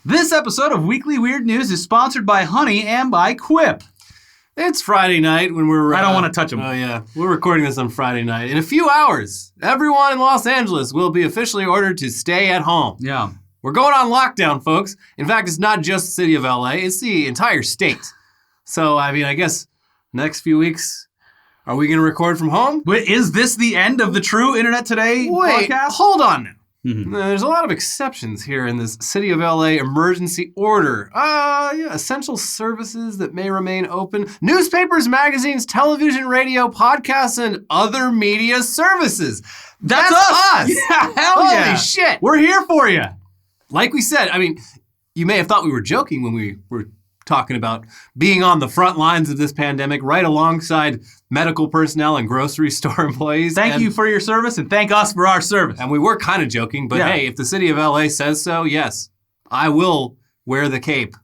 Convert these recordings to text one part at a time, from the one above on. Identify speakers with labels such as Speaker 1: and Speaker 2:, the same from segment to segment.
Speaker 1: This episode of Weekly Weird News is sponsored by Honey and by Quip.
Speaker 2: It's Friday night when we're...
Speaker 1: I don't want to touch them.
Speaker 2: Oh, yeah. We're recording this on Friday night. In a few hours, everyone in Los Angeles will be officially ordered to stay at home.
Speaker 1: Yeah.
Speaker 2: We're going on lockdown, folks. In fact, it's not just the city of LA, it's the entire state. So, I guess next few weeks, are we going to record from home?
Speaker 1: Wait, is this the end of the True Internet Today podcast?
Speaker 2: Hold on now.
Speaker 1: Mm-hmm.
Speaker 2: There's a lot of exceptions here in this City of LA emergency order. Essential services that may remain open. Newspapers, magazines, television, radio, podcasts, and other media services. That's us!
Speaker 1: Yeah, hell yeah!
Speaker 2: Holy shit!
Speaker 1: We're here for you!
Speaker 2: Like we said, you may have thought we were joking when we were talking about being on the front lines of this pandemic, right alongside medical personnel and grocery store employees.
Speaker 1: Thank you for your service, and thank us for our service.
Speaker 2: And we were kind of joking, but hey, if the city of LA says so, yes, I will wear the cape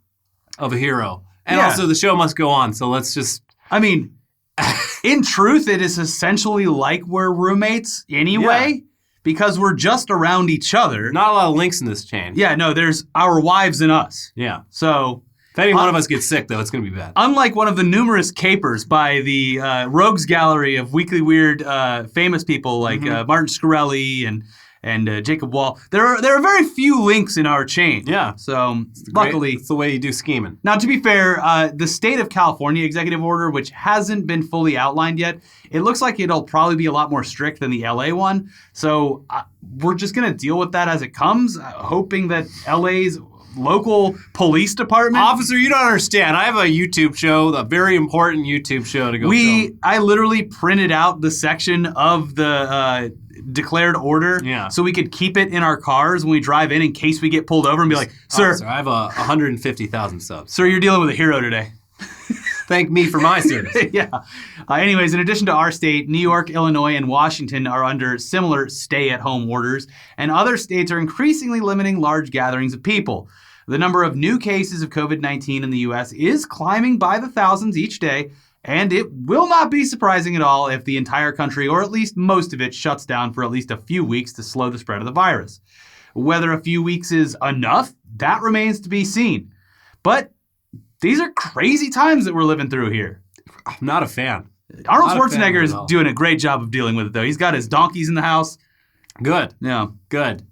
Speaker 2: of a hero. And also, the show must go on, so let's just...
Speaker 1: in truth, it is essentially like we're roommates anyway, because we're just around each other.
Speaker 2: Not a lot of links in this chain.
Speaker 1: Yeah, no, there's our wives and us.
Speaker 2: Yeah.
Speaker 1: So...
Speaker 2: if any one of us gets sick, though, it's going to be bad.
Speaker 1: Unlike one of the numerous capers by the rogues gallery of Weekly Weird famous people like Martin Shkreli and Jacob Wall, there are very few links in our chain.
Speaker 2: Yeah.
Speaker 1: So luckily,
Speaker 2: it's the way you do scheming.
Speaker 1: Now, to be fair, the state of California executive order, which hasn't been fully outlined yet, it looks like it'll probably be a lot more strict than the LA one. So we're just going to deal with that as it comes, hoping that LA's local police department.
Speaker 2: Officer, you don't understand. I have a YouTube show, a very important YouTube show to go film.
Speaker 1: I literally printed out the section of the declared order so we could keep it in our cars when we drive in case we get pulled over and be like, sir.
Speaker 2: Officer, I have 150,000 subs.
Speaker 1: Sir, you're dealing with a hero today.
Speaker 2: Thank me for my service.
Speaker 1: Yeah. Anyways, in addition to our state, New York, Illinois, and Washington are under similar stay-at-home orders, and other states are increasingly limiting large gatherings of people. The number of new cases of COVID-19 in the U.S. is climbing by the thousands each day, and it will not be surprising at all if the entire country, or at least most of it, shuts down for at least a few weeks to slow the spread of the virus. Whether a few weeks is enough, that remains to be seen. But these are crazy times that we're living through here.
Speaker 2: I'm not a fan.
Speaker 1: Arnold Schwarzenegger is doing a great job of dealing with it, though. He's got his donkeys in the house.
Speaker 2: Good.
Speaker 1: Yeah.
Speaker 2: Good.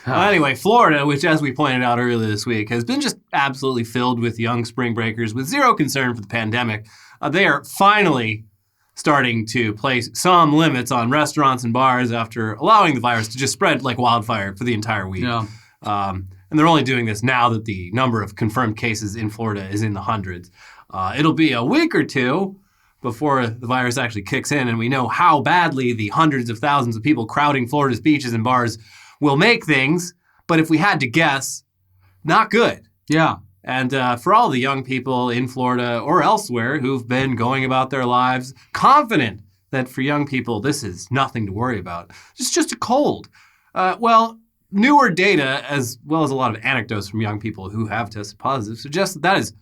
Speaker 2: Anyway, Florida, which, as we pointed out earlier this week, has been just absolutely filled with young spring breakers with zero concern for the pandemic. They are finally starting to place some limits on restaurants and bars after allowing the virus to just spread like wildfire for the entire week.
Speaker 1: Yeah.
Speaker 2: And they're only doing this now that the number of confirmed cases in Florida is in the hundreds. It'll be a week or two before the virus actually kicks in, and we know how badly the hundreds of thousands of people crowding Florida's beaches and bars will make things. But if we had to guess, not good.
Speaker 1: Yeah.
Speaker 2: And for all the young people in Florida or elsewhere who've been going about their lives confident that for young people this is nothing to worry about, it's just a cold. Newer data, as well as a lot of anecdotes from young people who have tested positive, suggest that is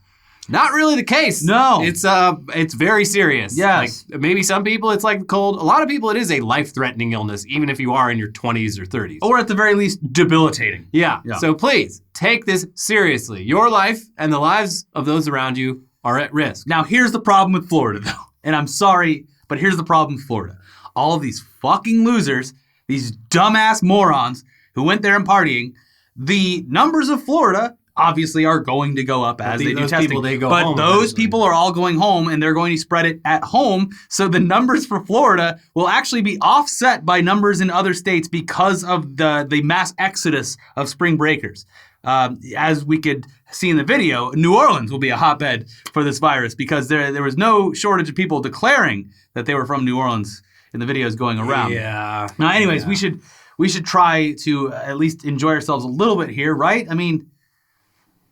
Speaker 2: not really the case.
Speaker 1: No.
Speaker 2: It's very serious.
Speaker 1: Yes.
Speaker 2: Like, maybe some people it's like cold. A lot of people it is a life-threatening illness, even if you are in your 20s or 30s.
Speaker 1: Or at the very least, debilitating.
Speaker 2: Yeah. So please, take this seriously. Your life and the lives of those around you are at risk.
Speaker 1: Now, here's the problem with Florida, though. And I'm sorry, but here's the problem with Florida. All of these fucking losers, these dumbass morons who went there and partying, the numbers of Florida obviously are going to go up as they do testing. But those people are all going home, and they're going to spread it at home. So the numbers for Florida will actually be offset by numbers in other states because of the mass exodus of spring breakers. As we could see in the video, New Orleans will be a hotbed for this virus because there was no shortage of people declaring that they were from New Orleans in the videos going around.
Speaker 2: Yeah.
Speaker 1: Now, anyways, we should try to at least enjoy ourselves a little bit here, right? I mean,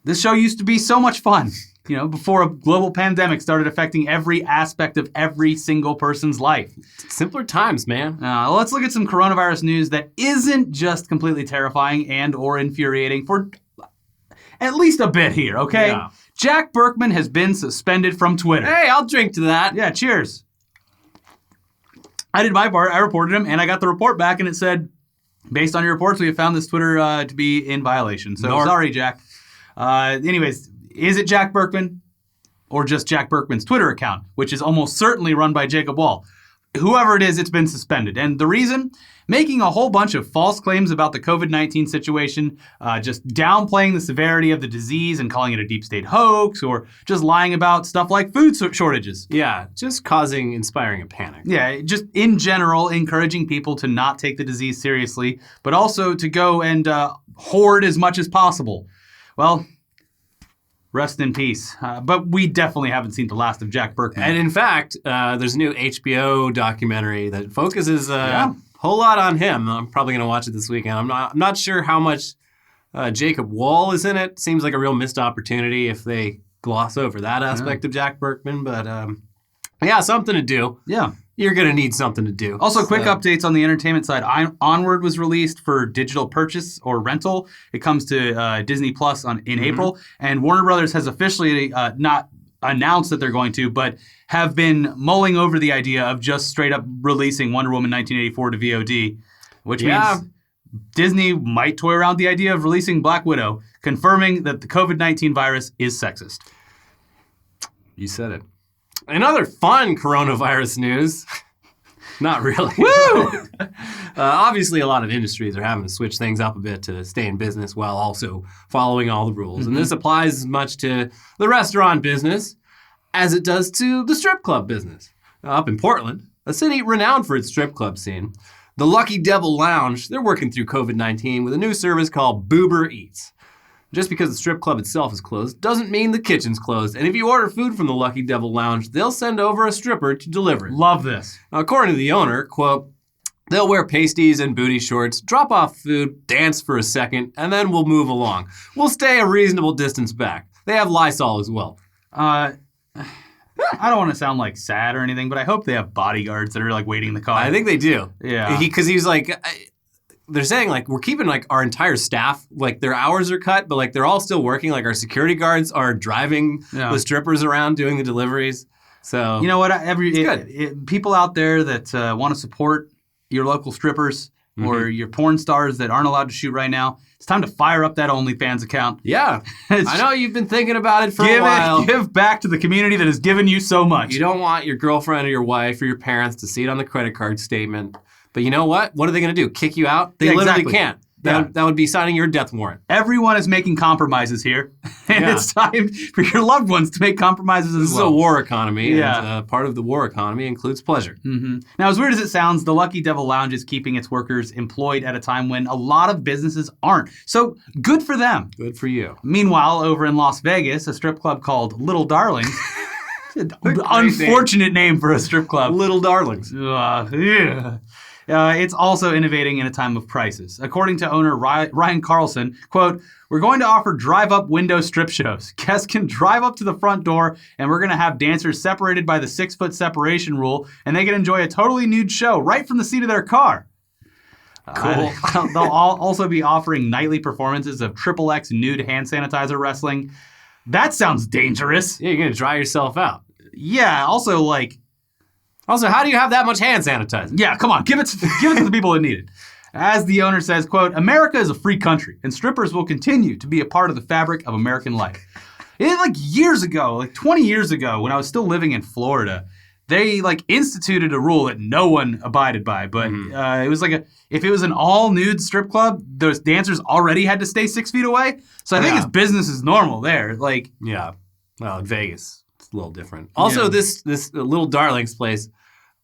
Speaker 1: this show used to be so much fun, before a global pandemic started affecting every aspect of every single person's life.
Speaker 2: Simpler times, man.
Speaker 1: Let's look at some coronavirus news that isn't just completely terrifying and or infuriating for at least a bit here, okay?
Speaker 2: Yeah.
Speaker 1: Jack Burkman has been suspended from Twitter.
Speaker 2: Hey, I'll drink to that.
Speaker 1: Yeah, cheers. I did my part. I reported him, and I got the report back, and it said, Based on your reports, we have found this Twitter to be in violation. So sorry, Jack. Anyways, is it Jack Burkman or just Jack Burkman's Twitter account, which is almost certainly run by Jacob Wall? Whoever it is, it's been suspended. And the reason? Making a whole bunch of false claims about the COVID-19 situation, just downplaying the severity of the disease and calling it a deep state hoax, or just lying about stuff like food shortages.
Speaker 2: Yeah, just inspiring a panic.
Speaker 1: Yeah, just in general, encouraging people to not take the disease seriously, but also to go and hoard as much as possible. Well, rest in peace. But we definitely haven't seen the last of Jack Burkman.
Speaker 2: And in fact, there's a new HBO documentary that focuses a whole lot on him. I'm probably going to watch it this weekend. I'm not sure how much Jacob Wall is in it. Seems like a real missed opportunity if they gloss over that aspect of Jack Burkman. But yeah, something to do.
Speaker 1: Yeah.
Speaker 2: You're going to need something to do.
Speaker 1: Also, quick updates on the entertainment side. Onward was released for digital purchase or rental. It comes to Disney Plus in April. And Warner Brothers has officially not announced that they're going to, but have been mulling over the idea of just straight up releasing Wonder Woman 1984 to VOD, which means Disney might toy around the idea of releasing Black Widow, confirming that the COVID-19 virus is sexist.
Speaker 2: You said it. Another fun coronavirus news. Not really.
Speaker 1: Woo!
Speaker 2: Obviously, a lot of industries are having to switch things up a bit to stay in business while also following all the rules. And this applies as much to the restaurant business as it does to the strip club business. Up in Portland, a city renowned for its strip club scene, the Lucky Devil Lounge, they're working through COVID-19 with a new service called Boober Eats. Just because the strip club itself is closed doesn't mean the kitchen's closed. And if you order food from the Lucky Devil Lounge, they'll send over a stripper to deliver it.
Speaker 1: Love this.
Speaker 2: Now, according to the owner, quote, they'll wear pasties and booty shorts, drop off food, dance for a second, and then we'll move along. We'll stay a reasonable distance back. They have Lysol as well.
Speaker 1: I don't want to sound like sad or anything, but I hope they have bodyguards that are like waiting in the car.
Speaker 2: I think they do.
Speaker 1: Yeah.
Speaker 2: Because he's like... They're saying, like, we're keeping, like, our entire staff, like, their hours are cut, but, like, they're all still working. Like, our security guards are driving the strippers around doing the deliveries. So,
Speaker 1: you know what?
Speaker 2: Good.
Speaker 1: People out there that want to support your local strippers or your porn stars that aren't allowed to shoot right now, it's time to fire up that OnlyFans account.
Speaker 2: Yeah. I know you've been thinking about it for a while.
Speaker 1: Give back to the community that has given you so much.
Speaker 2: You don't want your girlfriend or your wife or your parents to see it on the credit card statement. But you know what? What are they going to do? Kick you out? They literally can't. That would be signing your death warrant.
Speaker 1: Everyone is making compromises here. And it's time for your loved ones to make compromises as well.
Speaker 2: This is a war economy. And part of the war economy includes pleasure.
Speaker 1: Now, as weird as it sounds, the Lucky Devil Lounge is keeping its workers employed at a time when a lot of businesses aren't. So good for them.
Speaker 2: Good for you.
Speaker 1: Meanwhile, over in Las Vegas, a strip club called Little Darlings. Unfortunate name for a strip club.
Speaker 2: Little Darlings.
Speaker 1: It's also innovating in a time of crisis. According to owner Ryan Carlson, quote, we're going to offer drive-up window strip shows. Guests can drive up to the front door, and we're going to have dancers separated by the 6-foot separation rule, and they can enjoy a totally nude show right from the seat of their car.
Speaker 2: Cool.
Speaker 1: They'll also be offering nightly performances of XXX nude hand sanitizer wrestling. That sounds dangerous.
Speaker 2: Yeah, you're going to dry yourself out.
Speaker 1: Yeah, also,
Speaker 2: how do you have that much hand sanitizer?
Speaker 1: Yeah, come on, give it to the people that need it. As the owner says, quote, America is a free country, and strippers will continue to be a part of the fabric of American life. Years ago, 20 years ago, when I was still living in Florida, they instituted a rule that no one abided by. But it was if it was an all-nude strip club, those dancers already had to stay 6 feet away. So I think it's business as normal there.
Speaker 2: Yeah. Well, in Vegas, it's a little different. Also, this Little Darlings place,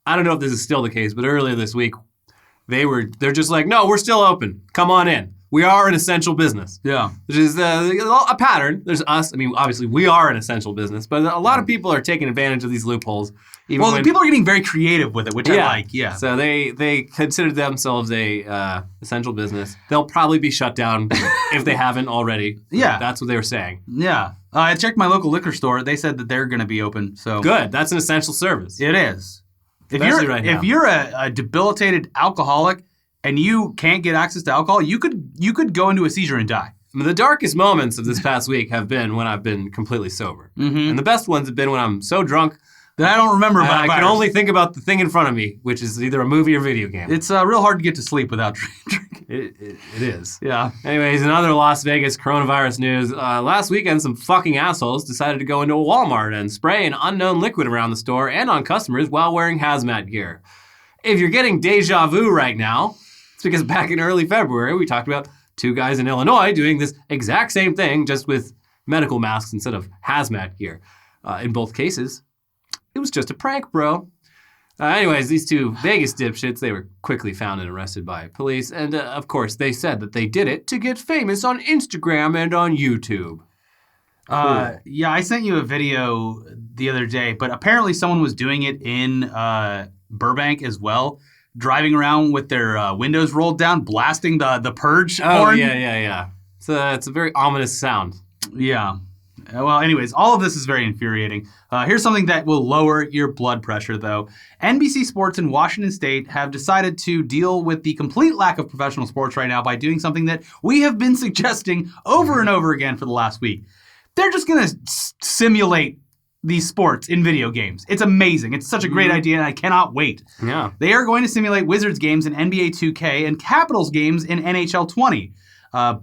Speaker 2: I don't know if this is still the case, but earlier this week, they're just like, no, we're still open. Come on in. We are an essential business.
Speaker 1: Yeah.
Speaker 2: Which is a pattern. There's us. I mean, obviously, we are an essential business, but a lot of people are taking advantage of these loopholes.
Speaker 1: People are getting very creative with it, which I like. Yeah.
Speaker 2: So they consider themselves a essential business. They'll probably be shut down if they haven't already.
Speaker 1: Yeah.
Speaker 2: That's what they were saying.
Speaker 1: Yeah. I checked my local liquor store. They said that they're going to be open. So
Speaker 2: good. That's an essential service.
Speaker 1: It is.
Speaker 2: If
Speaker 1: you're a debilitated alcoholic and you can't get access to alcohol, you could go into a seizure and die.
Speaker 2: The darkest moments of this past week have been when I've been completely sober. And the best ones have been when I'm so drunk
Speaker 1: that I don't remember about
Speaker 2: I can only think about the thing in front of me, which is either a movie or video game.
Speaker 1: It's real hard to get to sleep without drinking.
Speaker 2: It is.
Speaker 1: Yeah.
Speaker 2: Anyways, in other Las Vegas coronavirus news, last weekend some fucking assholes decided to go into a Walmart and spray an unknown liquid around the store and on customers while wearing hazmat gear. If you're getting deja vu right now, it's because back in early February, we talked about 2 guys in Illinois doing this exact same thing, just with medical masks instead of hazmat gear. In both cases, it was just a prank, bro. Anyways, these 2 Vegas dipshits, they were quickly found and arrested by police. And, of course, they said that they did it to get famous on Instagram and on YouTube. Cool.
Speaker 1: Yeah, I sent you a video the other day, but apparently someone was doing it in Burbank as well, driving around with their windows rolled down, blasting the purge
Speaker 2: Oh,
Speaker 1: horn.
Speaker 2: yeah. It's a very ominous sound.
Speaker 1: Yeah. Well, anyways, all of this is very infuriating. Here's something that will lower your blood pressure, though. NBC Sports in Washington State have decided to deal with the complete lack of professional sports right now by doing something that we have been suggesting over and over again for the last week. They're just going to simulate these sports in video games. It's amazing. It's such a great idea, and I cannot wait.
Speaker 2: Yeah.
Speaker 1: They are going to simulate Wizards games in NBA 2K and Capitals games in NHL 20.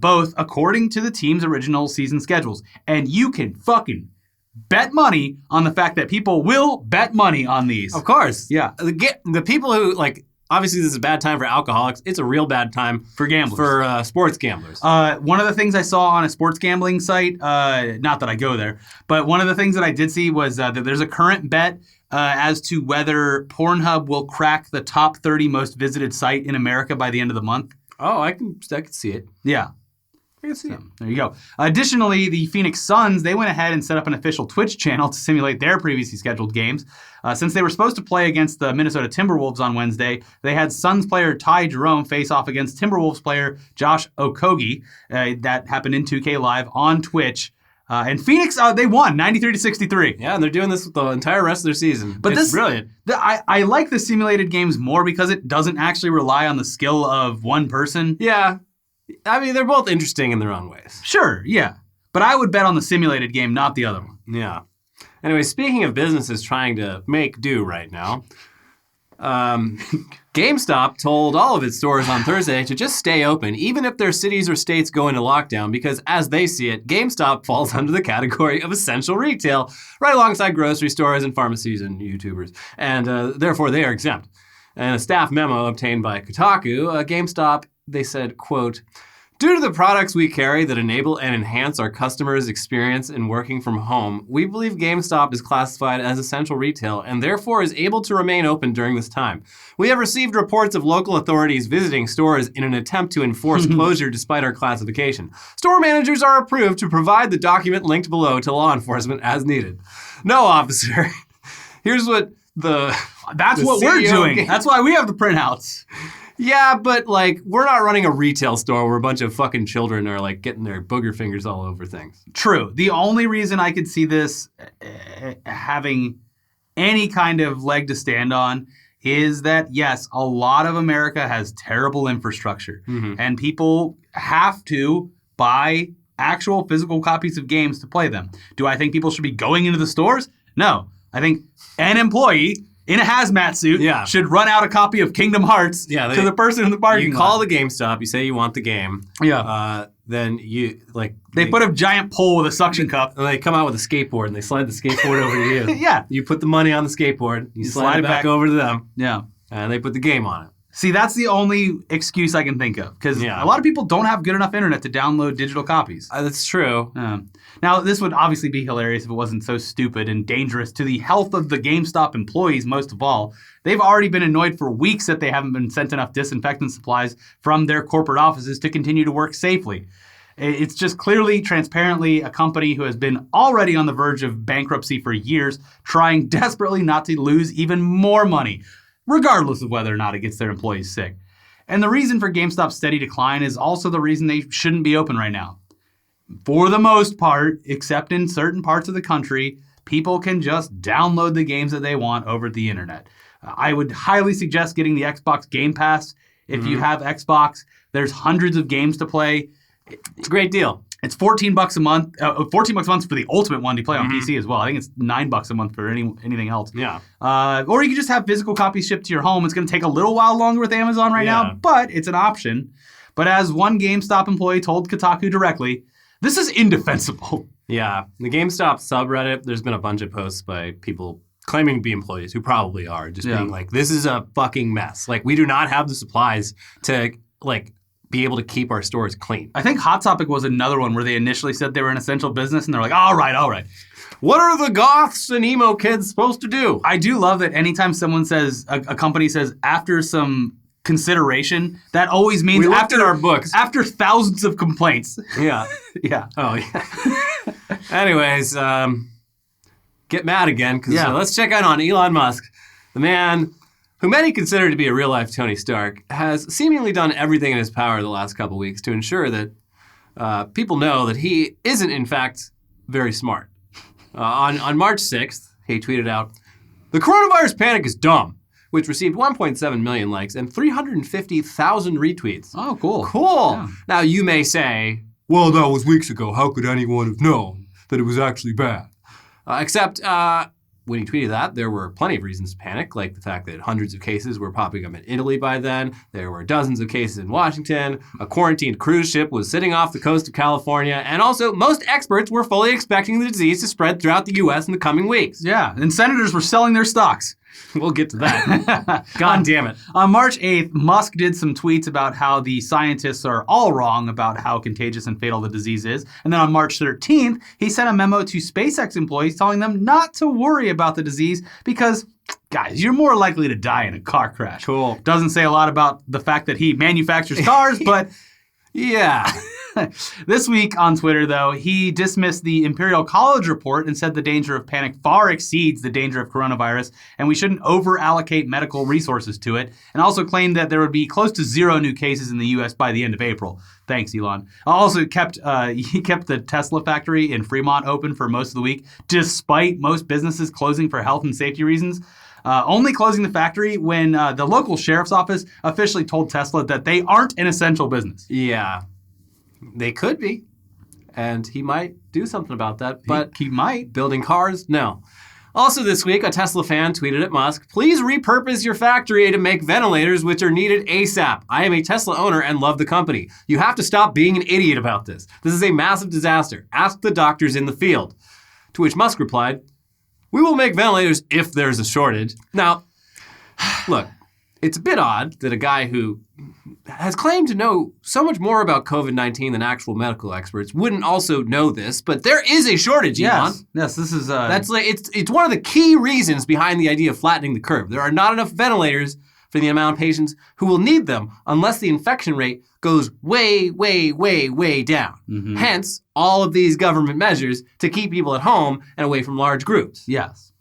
Speaker 1: Both according to the team's original season schedules. And you can fucking bet money on the fact that people will bet money on these.
Speaker 2: Of course.
Speaker 1: Yeah.
Speaker 2: The people who, obviously this is a bad time for alcoholics. It's a real bad time
Speaker 1: For gamblers.
Speaker 2: For sports gamblers.
Speaker 1: One of the things I saw on a sports gambling site, not that I go there, but one of the things that I did see was that there's a current bet as to whether Pornhub will crack the top 30 most visited site in America by the end of the month.
Speaker 2: Oh, I can see it.
Speaker 1: Yeah.
Speaker 2: I can see it.
Speaker 1: There you go. Additionally, the Phoenix Suns, they went ahead and set up an official Twitch channel to simulate their previously scheduled games. Since they were supposed to play against the Minnesota Timberwolves on Wednesday, they had Suns player Ty Jerome face off against Timberwolves player Josh Okogie. That happened in 2K Live on Twitch. And Phoenix, they won 93-63.
Speaker 2: Yeah, and they're doing this with the entire rest of their season.
Speaker 1: But
Speaker 2: it's brilliant.
Speaker 1: I like the simulated games more because it doesn't actually rely on the skill of one person.
Speaker 2: Yeah. I mean, they're both interesting in their own ways.
Speaker 1: Sure, yeah. But I would bet on the simulated game, not the other one.
Speaker 2: Yeah. Anyway, speaking of businesses trying to make do right now, GameStop told all of its stores on Thursday to just stay open, even if their cities or states go into lockdown, because as they see it, GameStop falls under the category of essential retail, right alongside grocery stores and pharmacies and YouTubers, and therefore they are exempt. In a staff memo obtained by Kotaku, GameStop, they said, quote, "Due to the products we carry that enable and enhance our customers' experience in working from home, we believe GameStop is classified as essential retail and therefore is able to remain open during this time. We have received reports of local authorities visiting stores in an attempt to enforce closure despite our classification. Store managers are approved to provide the document linked below to law enforcement as needed." No, officer. Here's what
Speaker 1: That's
Speaker 2: the
Speaker 1: what we're
Speaker 2: CEO
Speaker 1: doing. That's why we have the printouts.
Speaker 2: Yeah, but we're not running a retail store where a bunch of fucking children are getting their booger fingers all over things.
Speaker 1: True. The only reason I could see this having any kind of leg to stand on is that, yes, a lot of America has terrible infrastructure, and people have to buy actual physical copies of games to play them. Do I think people should be going into the stores? No. I think an employee in a hazmat suit should run out a copy of Kingdom Hearts to the person in the parking lot.
Speaker 2: You call the GameStop, you say you want the game.
Speaker 1: Yeah.
Speaker 2: Then you,
Speaker 1: They put a giant pole with a suction cup.
Speaker 2: And they come out with a skateboard and they slide the skateboard over to you.
Speaker 1: Yeah.
Speaker 2: You put the money on the skateboard, you slide it back over to them.
Speaker 1: Yeah.
Speaker 2: And they put the game on it.
Speaker 1: See, that's the only excuse I can think of, because a lot of people don't have good enough internet to download digital copies.
Speaker 2: That's true.
Speaker 1: Now, this would obviously be hilarious if it wasn't so stupid and dangerous to the health of the GameStop employees, most of all. They've already been annoyed for weeks that they haven't been sent enough disinfectant supplies from their corporate offices to continue to work safely. It's just clearly, transparently, a company who has been already on the verge of bankruptcy for years, trying desperately not to lose even more money, regardless of whether or not it gets their employees sick. And the reason for GameStop's steady decline is also the reason they shouldn't be open right now. For the most part, except in certain parts of the country, people can just download the games that they want over the internet. I would highly suggest getting the Xbox Game Pass. If you have Xbox, there's hundreds of games to play.
Speaker 2: It's a great deal.
Speaker 1: It's $14 a month. $14 a month for the ultimate one to play on PC as well. I think it's $9 a month for anything else.
Speaker 2: Yeah.
Speaker 1: Or you can just have physical copies shipped to your home. It's going to take a little while longer with Amazon right now, but it's an option. But as one GameStop employee told Kotaku directly, this is indefensible.
Speaker 2: Yeah. The GameStop subreddit, there's been a bunch of posts by people claiming to be employees, who probably are, just being like, this is a fucking mess. Like, we do not have the supplies to, like, be able to keep our stores clean.
Speaker 1: I think Hot Topic was another one where they initially said they were an essential business, and they're like, all right.
Speaker 2: What are the goths and emo kids supposed to do?
Speaker 1: I do love that anytime someone says, a company says, after some consideration, that always means
Speaker 2: we
Speaker 1: after
Speaker 2: our books.
Speaker 1: After thousands of complaints.
Speaker 2: Yeah.
Speaker 1: Yeah.
Speaker 2: Oh, yeah. Anyways, get mad again, because let's check out on Elon Musk, the man who many consider to be a real-life Tony Stark, has seemingly done everything in his power the last couple weeks to ensure that people know that he isn't, in fact, very smart. On March 6th, he tweeted out, "The coronavirus panic is dumb," which received 1.7 million likes and 350,000 retweets.
Speaker 1: Oh, cool.
Speaker 2: Cool.
Speaker 1: Yeah.
Speaker 2: Now, you may say, well, that was weeks ago. How could anyone have known that it was actually bad? Except when he tweeted that, there were plenty of reasons to panic, like the fact that hundreds of cases were popping up in Italy by then. There were dozens of cases in Washington. A quarantined cruise ship was sitting off the coast of California. And also, most experts were fully expecting the disease to spread throughout the U.S. in the coming weeks.
Speaker 1: Yeah, and senators were selling their stocks.
Speaker 2: We'll get to that. God damn it.
Speaker 1: On March 8th, Musk did some tweets about how the scientists are all wrong about how contagious and fatal the disease is. And then on March 13th, he sent a memo to SpaceX employees telling them not to worry about the disease because, guys, you're more likely to die in a car crash.
Speaker 2: Cool.
Speaker 1: Doesn't say a lot about the fact that he manufactures cars, but
Speaker 2: yeah.
Speaker 1: This week on Twitter, though, he dismissed the Imperial College report and said the danger of panic far exceeds the danger of coronavirus, and we shouldn't over-allocate medical resources to it, and also claimed that there would be close to 0 new cases in the U.S. by the end of April. Thanks, Elon. Also, he kept the Tesla factory in Fremont open for most of the week, despite most businesses closing for health and safety reasons. Only closing the factory when the local sheriff's office officially told Tesla that they aren't an essential business.
Speaker 2: Yeah. They could be, and he might do something about that, but
Speaker 1: he might.
Speaker 2: Building cars? No. Also this week, a Tesla fan tweeted at Musk, "Please repurpose your factory to make ventilators which are needed ASAP. I am a Tesla owner and love the company. You have to stop being an idiot about this. This is a massive disaster. Ask the doctors in the field." To which Musk replied, "We will make ventilators if there's a shortage." Now, look, it's a bit odd that a guy who has claimed to know so much more about COVID-19 than actual medical experts wouldn't also know this, but there is a shortage, Elon.
Speaker 1: Yes, this is...
Speaker 2: That's like, it's one of the key reasons behind the idea of flattening the curve. There are not enough ventilators for the amount of patients who will need them unless the infection rate goes way, way, way, way down. Mm-hmm. Hence, all of these government measures to keep people at home and away from large groups.
Speaker 1: Yes.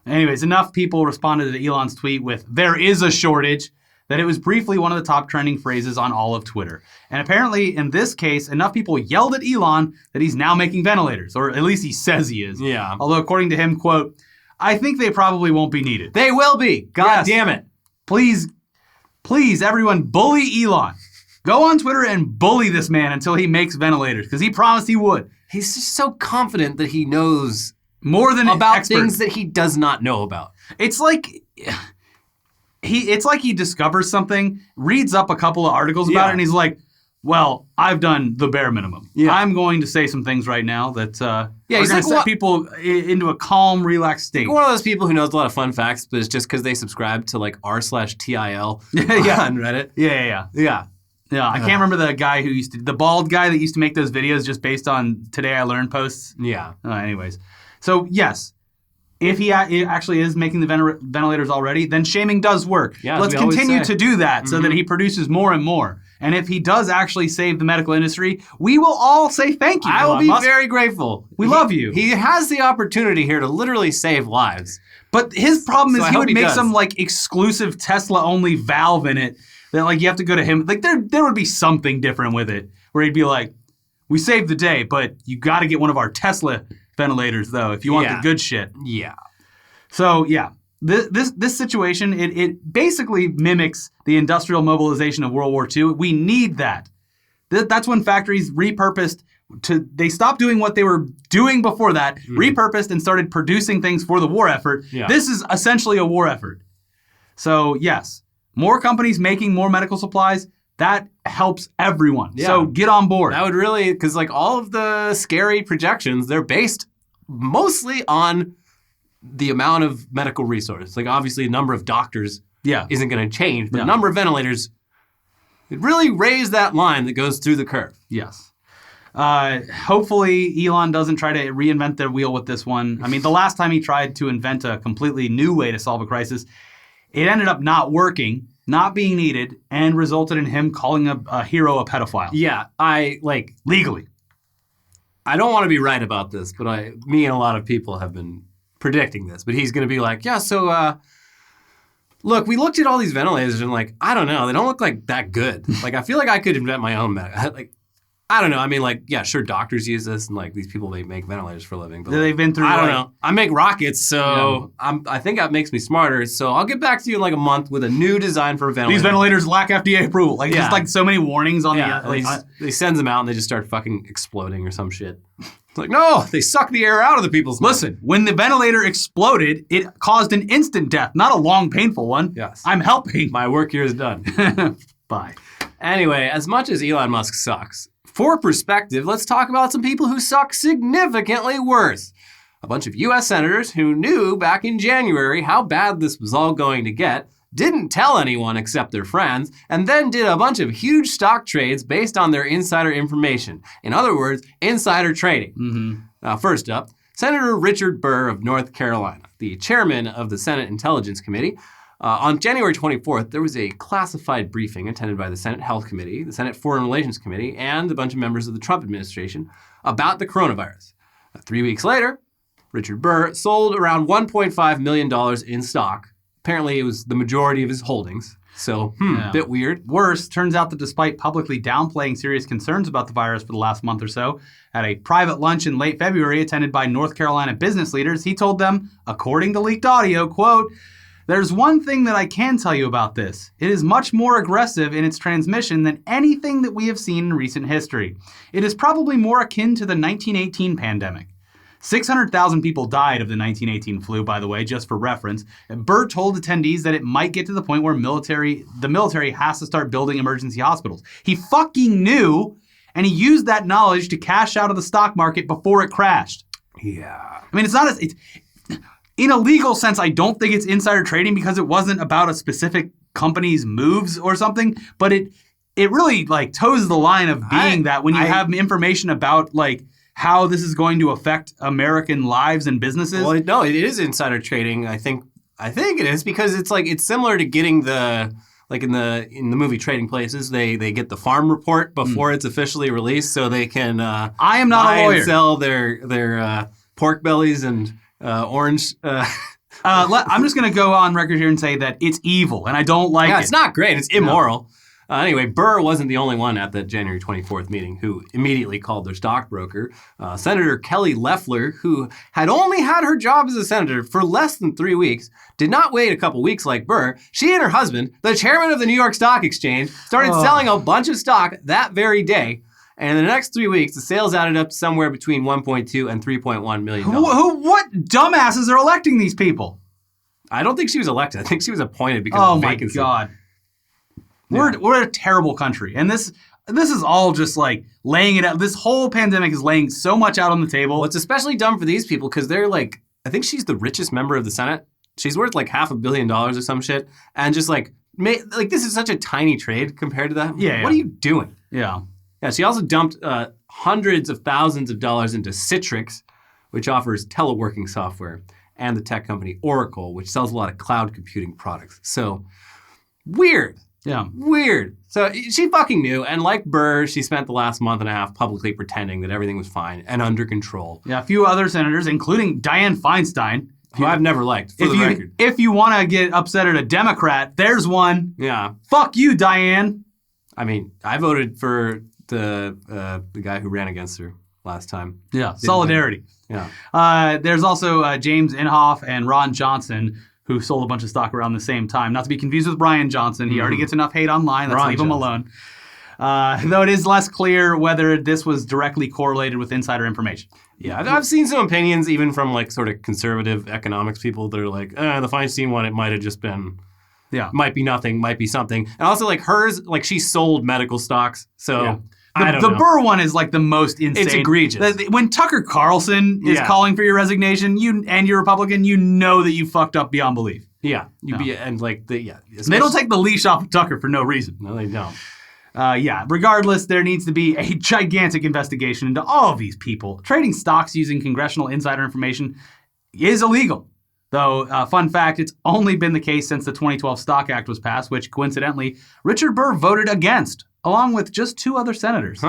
Speaker 1: Anyways, enough people responded to Elon's tweet with, "There is a shortage," that it was briefly one of the top trending phrases on all of Twitter. And apparently, in this case, enough people yelled at Elon that he's now making ventilators, or at least he says he is.
Speaker 2: Yeah.
Speaker 1: Although, according to him, quote, "I think they probably won't be needed."
Speaker 2: They will be. God damn it.
Speaker 1: Please, everyone, bully Elon. Go on Twitter and bully this man until he makes ventilators, because he promised he would.
Speaker 2: He's just so confident that he knows
Speaker 1: more than
Speaker 2: about
Speaker 1: experts.
Speaker 2: Things that he does not know about.
Speaker 1: It's like he discovers something, reads up a couple of articles about it, and he's like, "Well, I've done the bare minimum. Yeah. I'm going to say some things right now that are going to set people into a calm, relaxed state."
Speaker 2: One of those people who knows a lot of fun facts, but it's just because they subscribe to like r/TIL on Reddit.
Speaker 1: Yeah. I can't remember the guy the bald guy that used to make those videos just based on Today I Learned posts.
Speaker 2: Yeah.
Speaker 1: Anyways. So, yes, if he actually is making the ventilators already, then shaming does work.
Speaker 2: Yeah,
Speaker 1: let's continue to do that so that he produces more and more. And if he does actually save the medical industry, we will all say thank you.
Speaker 2: I will be very grateful.
Speaker 1: We love you.
Speaker 2: He has the opportunity here to literally save lives.
Speaker 1: But his problem is he would make
Speaker 2: does.
Speaker 1: some like exclusive Tesla-only valve in it that like you have to go to him. Like there would be something different with it where he'd be like, "We saved the day, but you got to get one of our Tesla ventilators though if you want the good shit."
Speaker 2: Yeah.
Speaker 1: So yeah, this situation it basically mimics the industrial mobilization of World War II. We need that. That's when factories repurposed they stopped doing what they were doing before that, repurposed and started producing things for the war effort. Yeah. This is essentially a war effort. So yes, more companies making more medical supplies, that helps everyone.
Speaker 2: Yeah.
Speaker 1: So get on board.
Speaker 2: That would really, because like all of the scary projections, they're based mostly on the amount of medical resources. Like obviously the number of doctors isn't going to change, but the number of ventilators, it really raised that line that goes through the curve.
Speaker 1: Yes. Hopefully Elon doesn't try to reinvent the wheel with this one. I mean, the last time he tried to invent a completely new way to solve a crisis, it ended up not working, not being needed, and resulted in him calling a hero a pedophile.
Speaker 2: Yeah,
Speaker 1: Legally.
Speaker 2: I don't want to be right about this, but me and a lot of people have been predicting this. But he's going to be like, yeah, so look, we looked at all these ventilators and like, I don't know, they don't look like that good. Like, I feel like I could invent my own like, I don't know. I mean, like, yeah, sure, doctors use this, and like these people, they make ventilators for a living. But
Speaker 1: they've been through.
Speaker 2: I don't know. I make rockets, so I think that makes me smarter. So I'll get back to you in like a month with a new design for a ventilator.
Speaker 1: These ventilators lack FDA approval. Like, just like so many warnings on
Speaker 2: he sends them out, and they just start fucking exploding or some shit. It's like, no, they suck the air out of the people's mouth.
Speaker 1: Listen, when the ventilator exploded, it caused an instant death, not a long, painful one.
Speaker 2: Yes.
Speaker 1: I'm helping.
Speaker 2: My work here is done.
Speaker 1: Bye.
Speaker 2: Anyway, as much as Elon Musk sucks, for perspective, let's talk about some people who suck significantly worse. A bunch of U.S. senators who knew back in January how bad this was all going to get, didn't tell anyone except their friends, and then did a bunch of huge stock trades based on their insider information. In other words, insider trading. Mm-hmm. First up, Senator Richard Burr of North Carolina, the chairman of the Senate Intelligence Committee. On January 24th, there was a classified briefing attended by the Senate Health Committee, the Senate Foreign Relations Committee, and a bunch of members of the Trump administration about the coronavirus. 3 weeks later, Richard Burr sold around $1.5 million in stock. Apparently, it was the majority of his holdings. So, bit weird.
Speaker 1: Worse, turns out that despite publicly downplaying serious concerns about the virus for the last month or so, at a private lunch in late February attended by North Carolina business leaders, he told them, according to leaked audio, quote, "There's one thing that I can tell you about this. It is much more aggressive in its transmission than anything that we have seen in recent history. It is probably more akin to the 1918 pandemic." 600,000 people died of the 1918 flu, by the way, just for reference. Burr told attendees that it might get to the point where the military has to start building emergency hospitals. He fucking knew, and he used that knowledge to cash out of the stock market before it crashed.
Speaker 2: Yeah.
Speaker 1: I mean, it's not in a legal sense, I don't think it's insider trading because it wasn't about a specific company's moves or something, but it really like toes the line of being that when you have information about like how this is going to affect American lives and businesses.
Speaker 2: Well, no, it is insider trading. I think it is because it's similar to getting the like in the movie Trading Places, they get the farm report before it's officially released, so they can
Speaker 1: I am not a lawyer.
Speaker 2: And sell their pork bellies and orange.
Speaker 1: I'm just going to go on record here and say that it's evil, and I don't like it.
Speaker 2: Yeah, it's not great. It's immoral. No. Anyway, Burr wasn't the only one at that January 24th meeting who immediately called their stockbroker. Senator Kelly Loeffler, who had only had her job as a senator for less than 3 weeks, did not wait a couple weeks like Burr. She and her husband, the chairman of the New York Stock Exchange, started selling a bunch of stock that very day. And in the next 3 weeks, the sales added up to somewhere between $1.2 and $3.1 million.
Speaker 1: What dumbasses are electing these people?
Speaker 2: I don't think she was elected. I think she was appointed because of vacancy.
Speaker 1: Oh, my God. We're a terrible country. And this is all just like laying it out. This whole pandemic is laying so much out on the table.
Speaker 2: Well, it's especially dumb for these people because they're like, I think she's the richest member of the Senate. She's worth like $500 million or some shit. And just like this is such a tiny trade compared to that.
Speaker 1: Yeah.
Speaker 2: What are you doing?
Speaker 1: Yeah.
Speaker 2: Yeah, she also dumped hundreds of thousands of dollars into Citrix, which offers teleworking software, and the tech company Oracle, which sells a lot of cloud computing products. So, weird.
Speaker 1: Yeah.
Speaker 2: Weird. So she fucking knew, and like Burr, she spent the last month and a half publicly pretending that everything was fine and under control.
Speaker 1: Yeah, a few other senators, inclingDianne Feinstein,
Speaker 2: who I've never liked, for the record.
Speaker 1: If you want to get upset at a Democrat, there's one.
Speaker 2: Yeah.
Speaker 1: Fuck you, Dianne.
Speaker 2: I mean, I voted for the guy who ran against her last time.
Speaker 1: Yeah, solidarity.
Speaker 2: Yeah.
Speaker 1: There's also James Inhofe and Ron Johnson, who sold a bunch of stock around the same time. Not to be confused with Brian Johnson. He already gets enough hate online. Let's leave him alone. Though it is less clear whether this was directly correlated with insider information.
Speaker 2: Yeah, I've seen some opinions even from like sort of conservative economics people that are like, the Feinstein one, it might have just been
Speaker 1: Yeah.
Speaker 2: Might be nothing, might be something. And also, like, hers, like, she sold medical stocks. So, I don't know.
Speaker 1: The Burr one is, like, the most insane.
Speaker 2: It's egregious.
Speaker 1: When Tucker Carlson is calling for your resignation, you're Republican, you know that you fucked up beyond belief.
Speaker 2: Yeah. They
Speaker 1: don't take the leash off of Tucker for no reason.
Speaker 2: No, they don't.
Speaker 1: Regardless, there needs to be a gigantic investigation into all of these people. Trading stocks using congressional insider information is illegal. Though, fun fact, it's only been the case since the 2012 Stock Act was passed, which coincidentally, Richard Burr voted against, along with just 2 other senators.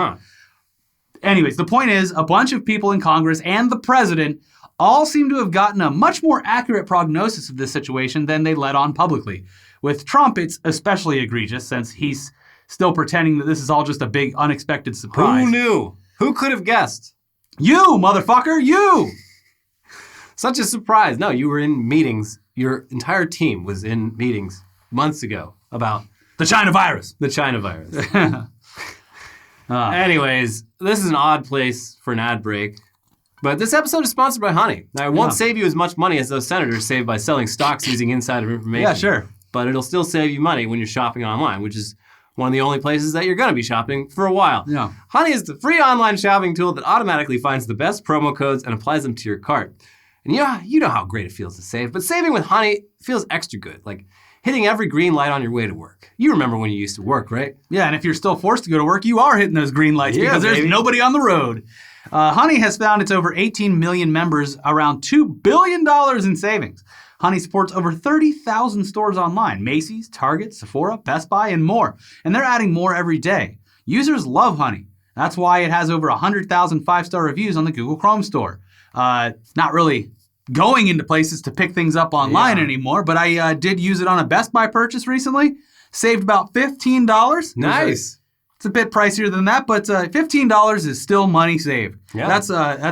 Speaker 1: Anyways, the point is, a bunch of people in Congress and the president all seem to have gotten a much more accurate prognosis of this situation than they let on publicly. With Trump, it's especially egregious since he's still pretending that this is all just a big unexpected surprise.
Speaker 2: Who knew? Who could have guessed?
Speaker 1: You, motherfucker, you!
Speaker 2: Such a surprise. No, you were in meetings. Your entire team was in meetings months ago about
Speaker 1: the China virus.
Speaker 2: The China virus. Anyways, this is an odd place for an ad break. But this episode is sponsored by Honey. Now, it won't save you as much money as those senators saved by selling stocks using insider information.
Speaker 1: Yeah, sure.
Speaker 2: But it'll still save you money when you're shopping online, which is one of the only places that you're going to be shopping for a while.
Speaker 1: Yeah.
Speaker 2: Honey is the free online shopping tool that automatically finds the best promo codes and applies them to your cart. And you know how great it feels to save, but saving with Honey feels extra good, like hitting every green light on your way to work. You remember when you used to work, right?
Speaker 1: Yeah, and if you're still forced to go to work, you are hitting those green lights because there's nobody on the road. Honey has found its over 18 million members around $2 billion in savings. Honey supports over 30,000 stores online, Macy's, Target, Sephora, Best Buy, and more. And they're adding more every day. Users love Honey. That's why it has over 100,000 5-star reviews on the Google Chrome store. Not really going into places to pick things up online anymore, but I did use it on a Best Buy purchase recently. Saved about $15.
Speaker 2: Nice.
Speaker 1: It's a bit pricier than that, but $15 is still money saved.
Speaker 2: Yeah.
Speaker 1: That's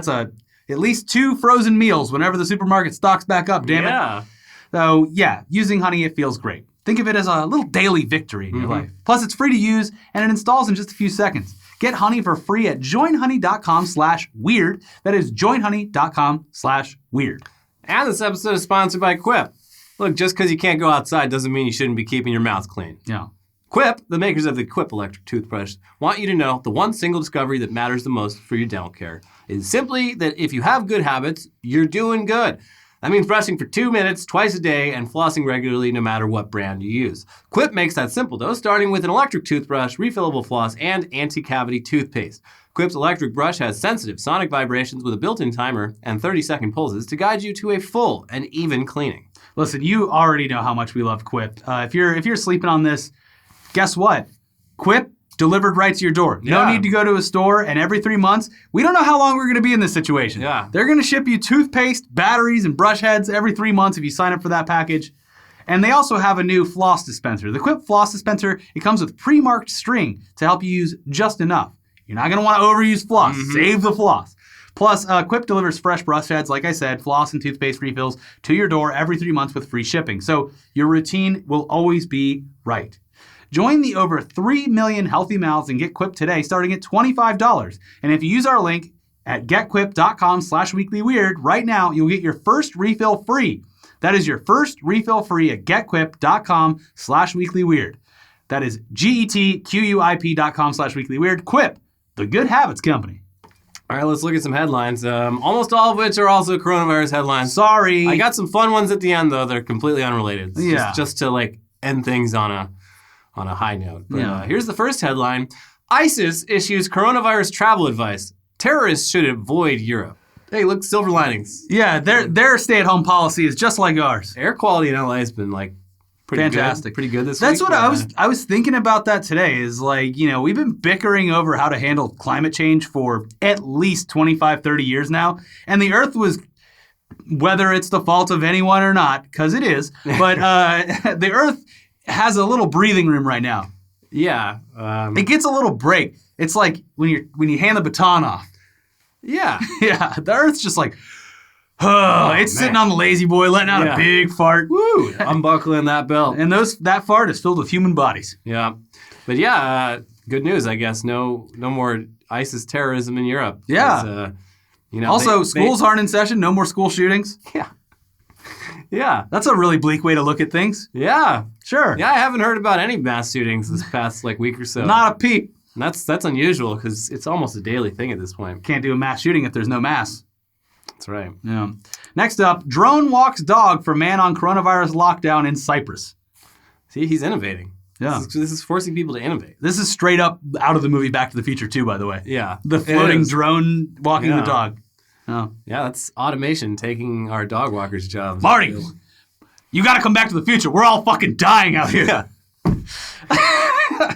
Speaker 1: at least 2 frozen meals whenever the supermarket stocks back up, damn it. So, using Honey, it feels great. Think of it as a little daily victory in your life. Plus, it's free to use, and it installs in just a few seconds. Get Honey for free at joinhoney.com/weird. That is joinhoney.com/weird.
Speaker 2: And this episode is sponsored by Quip. Look, just because you can't go outside doesn't mean you shouldn't be keeping your mouth clean.
Speaker 1: Yeah.
Speaker 2: Quip, the makers of the Quip electric toothbrush, want you to know the one single discovery that matters the most for your dental care is simply that if you have good habits, you're doing good. That means brushing for 2 minutes twice a day and flossing regularly no matter what brand you use. Quip makes that simple though, starting with an electric toothbrush, refillable floss, and anti-cavity toothpaste. Quip's electric brush has sensitive sonic vibrations with a built-in timer and 30-second pulses to guide you to a full and even cleaning.
Speaker 1: Listen, you already know how much we love Quip. If you're sleeping on this, guess what? Quip delivered right to your door. No need to go to a store, and every 3 months, we don't know how long we're going to be in this situation.
Speaker 2: Yeah.
Speaker 1: They're going to ship you toothpaste, batteries, and brush heads every 3 months if you sign up for that package. And they also have a new floss dispenser. The Quip floss dispenser, it comes with pre-marked string to help you use just enough. You're not going to want to overuse floss. Save the floss. Plus, Quip delivers fresh brush heads, like I said, floss and toothpaste refills to your door every 3 months with free shipping. So your routine will always be right. Join the over 3 million healthy mouths and get Quip today starting at $25. And if you use our link at getquip.com/weeklyweird right now, you'll get your first refill free. That is your first refill free at getquip.com/weeklyweird. That is getquip.com/weeklyweird. Quip, the good habits company.
Speaker 2: All right, let's look at some headlines. Almost all of which are also coronavirus headlines.
Speaker 1: Sorry.
Speaker 2: I got some fun ones at the end, though. They're completely unrelated.
Speaker 1: Yeah.
Speaker 2: Just to, like, end things on a high note. But, here's the first headline. ISIS issues coronavirus travel advice. Terrorists should avoid Europe. Hey, look, silver linings.
Speaker 1: Yeah, their stay-at-home policy is just like ours.
Speaker 2: Air quality in LA has been, like,
Speaker 1: fantastic.
Speaker 2: Pretty good this
Speaker 1: That's
Speaker 2: week.
Speaker 1: what I was thinking about that today is like, we've been bickering over how to handle climate change for at least 25, 30 years now. And the Earth was, whether it's the fault of anyone or not, because it is, but the Earth has a little breathing room right now.
Speaker 2: Yeah.
Speaker 1: It gets a little break. It's like when you hand the baton off.
Speaker 2: Yeah.
Speaker 1: Yeah. The Earth's just like, it's sitting on the lazy boy, letting out a big fart.
Speaker 2: Woo! Unbuckling that belt.
Speaker 1: And that fart is filled with human bodies.
Speaker 2: Yeah. But good news, I guess. No more ISIS terrorism in Europe.
Speaker 1: Yeah. Also, schools aren't in session. No more school shootings.
Speaker 2: Yeah. Yeah.
Speaker 1: That's a really bleak way to look at things.
Speaker 2: Yeah.
Speaker 1: Sure.
Speaker 2: Yeah, I haven't heard about any mass shootings this past week or so.
Speaker 1: Not a peep.
Speaker 2: And that's unusual because it's almost a daily thing at this point.
Speaker 1: Can't do a mass shooting if there's no mass.
Speaker 2: That's right.
Speaker 1: Yeah. Next up, drone walks dog for man on coronavirus lockdown in Cyprus.
Speaker 2: See, he's innovating.
Speaker 1: Yeah.
Speaker 2: This is forcing people to innovate.
Speaker 1: This is straight up out of the movie Back to the Future 2, by the way.
Speaker 2: Yeah.
Speaker 1: The floating drone walking the dog. Oh.
Speaker 2: Yeah, that's automation taking our dog walkers' jobs.
Speaker 1: Marty, you got to come back to the future. We're all fucking dying out here.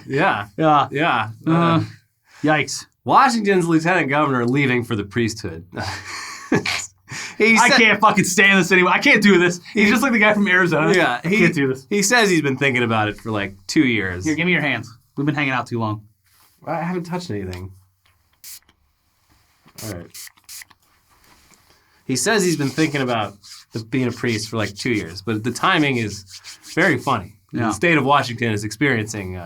Speaker 2: Yeah.
Speaker 1: Yeah.
Speaker 2: Yeah.
Speaker 1: Yikes.
Speaker 2: Washington's lieutenant governor leaving for the priesthood.
Speaker 1: I can't fucking stand this anymore. I can't do this. He's just like the guy from Arizona.
Speaker 2: Yeah.
Speaker 1: I can't do this.
Speaker 2: He says he's been thinking about it for like 2 years.
Speaker 1: Here, give me your hands. We've been hanging out too long.
Speaker 2: I haven't touched anything. All right. He says he's been thinking about being a priest for like 2 years, but the timing is very funny.
Speaker 1: Yeah.
Speaker 2: The state of Washington is experiencing